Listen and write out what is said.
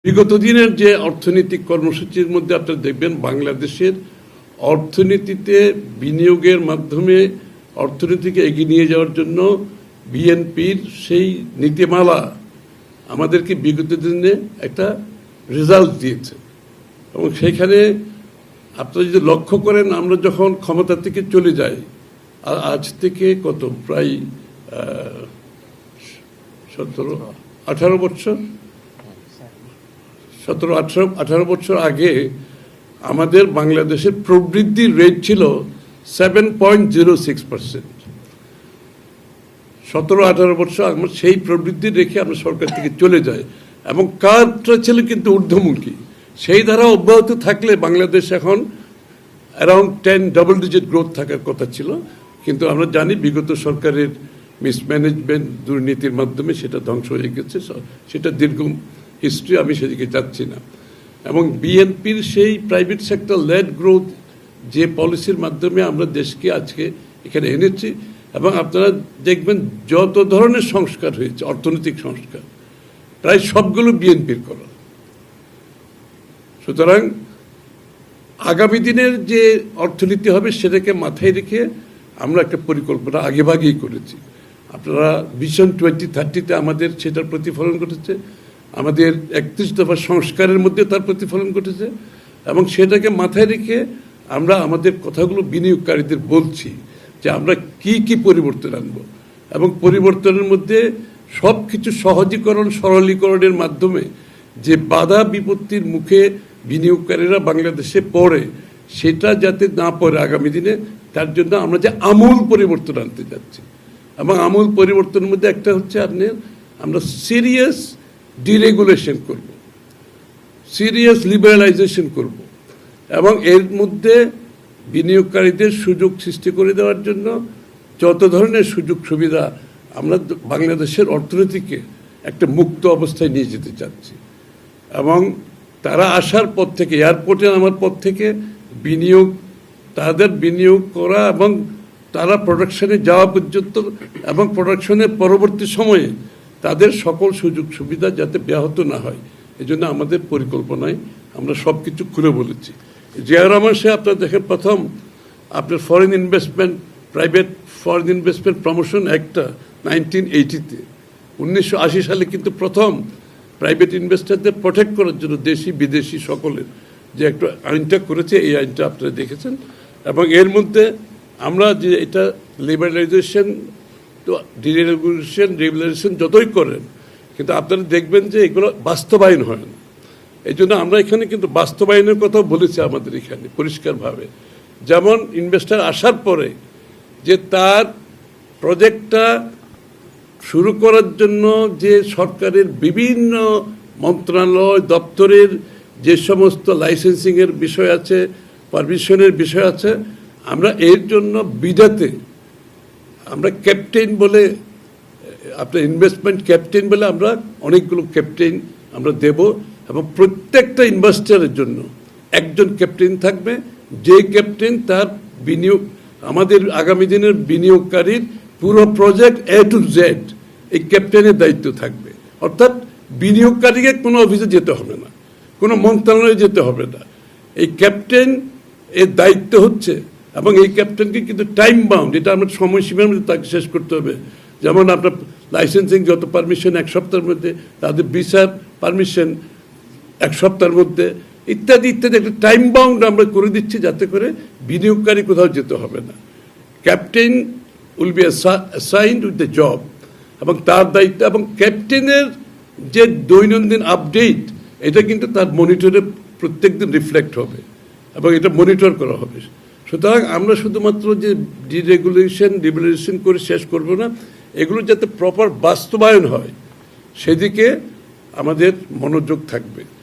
বিগত দিনের যে অর্থনৈতিক কর্মসূচির মধ্যে আপনারা দেখবেন বাংলাদেশের অর্থনীতিতে বিনিয়োগের মাধ্যমে অর্থনীতিকে এগিয়ে নিয়ে যাওয়ার জন্য বিএনপির সেই নীতিমালা আমাদেরকে বিগত দিনে একটা রেজাল্ট দিয়েছে। এবং সেইখানে আপনারা যদি লক্ষ্য করেন, আমরা যখন ক্ষমতা থেকে চলে যাই আজ থেকে কত প্রায় 17-18 বছর 17-18 বছর আগে আমাদের বাংলাদেশের প্রবৃদ্ধির রেট ছিল 7.06%। 17-18 বছর আমরা সেই প্রবৃদ্ধি রেখে আমরা সরকার থেকে চলে যাই এবং কাজটা ছিল কিন্তু ঊর্ধ্বমুখী। সেই ধারা অব্যাহত থাকলে বাংলাদেশ এখন অ্যারাউন্ড 10 ডাবল ডিজিট গ্রোথ থাকার কথা ছিল, কিন্তু আমরা জানি বিগত সরকারের মিসম্যানেজমেন্ট দুর্নীতির মাধ্যমে সেটা ধ্বংস হয়ে গেছে। সেটা দীর্ঘ হিস্ট্রি, আমি সেদিকে যাচ্ছি না। এবং বিএনপির সেই প্রাইভেট সেক্টর লেড গ্রোথ যে পলিসির মাধ্যমে আমরা দেশকে আজকে এখানে এনেছি, এবং আপনারা দেখবেন যত ধরনের সংস্কার হয়েছে, অর্থনৈতিক সংস্কার প্রায় সবগুলো বিএনপির করা। সুতরাং আগামী দিনের যে অর্থনীতি হবে সেটাকে মাথায় রেখে আমরা একটা পরিকল্পনা আগেভাগেই করেছি। আপনারা ভিশন 2030-তে আমাদের সেটার প্রতিফলন ঘটেছে, আমাদের 31 দফা সংস্কারের মধ্যে তার প্রতিফলন ঘটেছে, এবং সেটাকে মাথায় রেখে আমরা আমাদের কথাগুলো বিনিয়োগকারীদের বলছি যে আমরা কি কি পরিবর্তন আনব, এবং পরিবর্তনের মধ্যে সব কিছু সহজীকরণ সরলীকরণের মাধ্যমে যে বাধা বিপত্তির মুখে বিনিয়োগকারীরা বাংলাদেশে পড়ে সেটা যাতে না পড়ে আগামী দিনে, তার জন্য আমরা যে আমূল পরিবর্তন আনতে যাচ্ছি। এবং আমূল পরিবর্তনের মধ্যে একটা হচ্ছে আমরা সিরিয়াস ডিরেগুলেশন করব, সিরিয়াস লিবারালাইজেশন করব, এবং এর মধ্যে বিনিয়োগকারীদের সুযোগ সৃষ্টি করে দেওয়ার জন্য যত ধরনের সুযোগ সুবিধা আমরা বাংলাদেশের অর্থনীতিকে একটা মুক্ত অবস্থায় নিয়ে যেতে চাচ্ছি। এবং তারা আসার পর থেকে, এয়ারপোর্টে নামার পর থেকে তাদের বিনিয়োগ করা এবং তারা প্রোডাকশনে যাওয়া পর্যন্ত এবং প্রোডাকশনের পরবর্তী সময়ে তাদের সকল সুযোগ সুবিধা যাতে ব্যাহত না হয়, এই জন্য আমাদের পরিকল্পনায় আমরা সব কিছু খুলে বলেছি। জিয়া রহমান সাহেব আপনারা দেখেন, প্রথম আপনার foreign investment, private foreign investment promotion অ্যাক্টটা 1980-তে, 1980 সালে কিন্তু প্রথম প্রাইভেট ইনভেস্টারদের প্রোটেক্ট করার জন্য দেশি বিদেশি সকলের যে একটা আইনটা করেছে, এই আইনটা আপনারা দেখেছেন। এবং এর মধ্যে আমরা যে এটা লিবারালাইজেশন, তো রেগুলেশন যতই করেন, কিন্তু আপনারা দেখবেন যে এগুলো বাস্তবায়ন হয় না। এই জন্য আমরা এখানে কিন্তু বাস্তবায়নের কথাও বলেছি আমাদের এখানে পরিষ্কারভাবে। যেমন ইনভেস্টার আসার পরে যে তার প্রজেক্টটা শুরু করার জন্য যে সরকারের বিভিন্ন মন্ত্রণালয় দপ্তরের যে সমস্ত লাইসেন্সিংয়ের বিষয় আছে, পারমিশনের বিষয় আছে, আমরা এর জন্য বিডাতে আমরা ক্যাপ্টেন বলে, আপনার ইনভেস্টমেন্ট ক্যাপ্টেন বলে আমরা অনেকগুলো ক্যাপ্টেন আমরা দেব, এবং প্রত্যেকটা ইনভেস্টারের জন্য একজন ক্যাপ্টেন থাকবে, যে ক্যাপ্টেন তার বিনিয়োগ, আমাদের আগামী দিনের বিনিয়োগকারীর পুরো প্রজেক্ট A to Z এই ক্যাপ্টেনের দায়িত্ব থাকবে। অর্থাৎ বিনিয়োগকারীকে কোনো অফিসে যেতে হবে না, কোনো মন্ত্রণালয়ে যেতে হবে না, এই ক্যাপ্টেন এর দায়িত্ব হচ্ছে। এবং এই ক্যাপ্টেনকে কিন্তু টাইম বাউন্ড, এটা আমরা সময়সীমার মধ্যে তাকে শেষ করতে হবে। যেমন আপনার লাইসেন্সিং যত পারমিশন 1 সপ্তাহের মধ্যে, তাদের ভিসার পারমিশন 1 সপ্তাহের মধ্যে, ইত্যাদি ইত্যাদি একটা টাইম বাউন্ড আমরা করে দিচ্ছি, যাতে করে বিনিয়োগকারী কোথাও যেতে হবে না। Captain will be assigned with the job, এবং তার দায়িত্ব, এবং ক্যাপ্টেনের যে দৈনন্দিন আপডেট এটা কিন্তু তার মনিটরে প্রত্যেক দিন রিফ্লেক্ট হবে এবং এটা মনিটর করা হবে। সুতরাং আমরা শুধুমাত্র যে লিবারেশন করে শেষ করব না, এগুলো যাতে প্রপার বাস্তবায়ন হয় সেদিকে আমাদের মনোযোগ থাকবে।